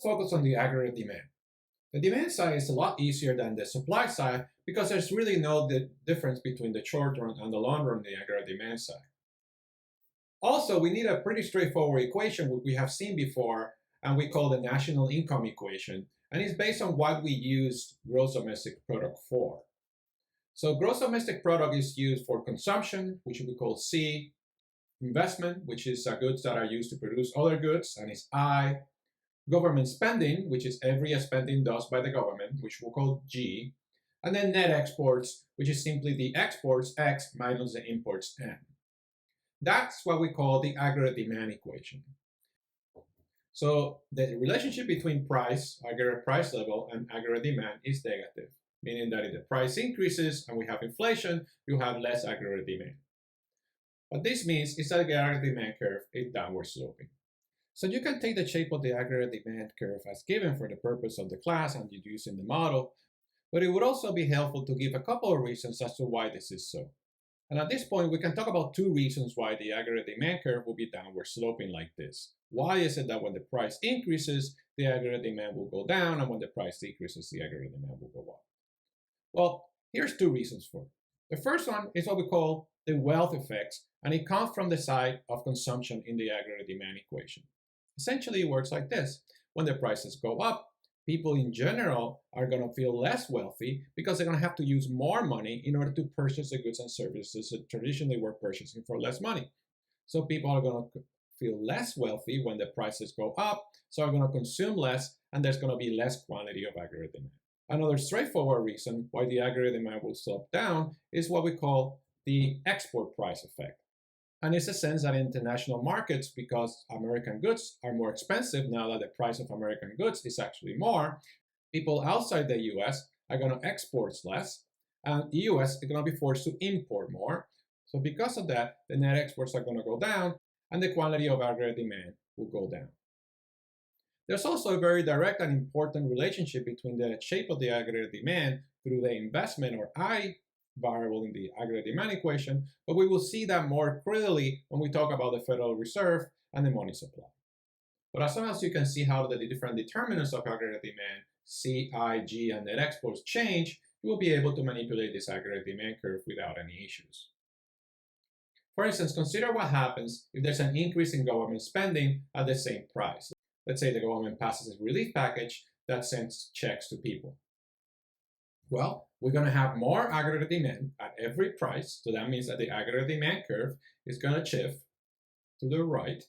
Focus on the aggregate demand. The demand side is a lot easier than the supply side because there's really no difference between the short run and the long run on the aggregate demand side. Also, we need a pretty straightforward equation which we have seen before, and we call the national income equation, and it's based on what we use gross domestic product for. So gross domestic product is used for consumption, which we call C, investment, which is goods that are used to produce other goods, and is I, government spending, which is every spending done by the government, which we'll call G, and then net exports, which is simply the exports X minus the imports N. That's what we call the aggregate demand equation. So the relationship between price, aggregate price level, and aggregate demand is negative, meaning that if the price increases and we have inflation, you have less aggregate demand. What this means is that the aggregate demand curve is downward sloping. So you can take the shape of the aggregate demand curve as given for the purpose of the class and using the model, but it would also be helpful to give a couple of reasons as to why this is so. And at this point, we can talk about two reasons why the aggregate demand curve will be downward sloping like this. Why is it that when the price increases, the aggregate demand will go down, and when the price decreases, the aggregate demand will go up? Well, here's two reasons for it. The first one is what we call the wealth effects, and it comes from the side of consumption in the aggregate demand equation. Essentially, it works like this. When the prices go up, people in general are going to feel less wealthy because they're going to have to use more money in order to purchase the goods and services that traditionally were purchasing for less money. So people are going to feel less wealthy when the prices go up, so are going to consume less, and there's going to be less quantity of aggregate demand. Another straightforward reason why the aggregate demand will slope down is what we call the export price effect. And it's a sense that in international markets, because American goods are more expensive now that the price of American goods is actually more, people outside the US are going to export less, and the US is going to be forced to import more. So because of that, the net exports are going to go down, and the quantity of aggregate demand will go down. There's also a very direct and important relationship between the shape of the aggregate demand through the investment, or I, variable in the aggregate demand equation, but we will see that more clearly when we talk about the Federal Reserve and the money supply. But as long as you can see how the different determinants of aggregate demand, C, I, G, and net exports change, you will be able to manipulate this aggregate demand curve without any issues. For instance, consider what happens if there's an increase in government spending at the same price. Let's say the government passes a relief package that sends checks to people. Well, we're going to have more aggregate demand at every price, so that means that the aggregate demand curve is going to shift to the right,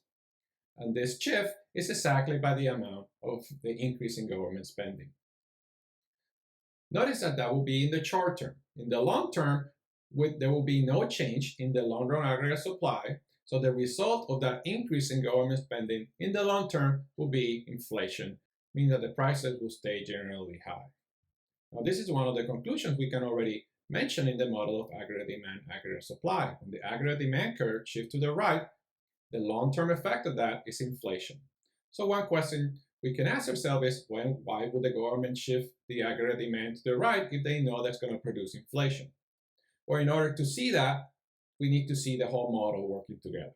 and this shift is exactly by the amount of the increase in government spending. Notice that that will be in the short term. In the long term, there will be no change in the long-run aggregate supply, so the result of that increase in government spending in the long term will be inflation, meaning that the prices will stay generally high. Now, this is one of the conclusions we can already mention in the model of aggregate demand, aggregate supply. When the aggregate demand curve shifts to the right, the long-term effect of that is inflation. So one question we can ask ourselves is, why would the government shift the aggregate demand to the right if they know that's going to produce inflation? Or in order to see that, we need to see the whole model working together.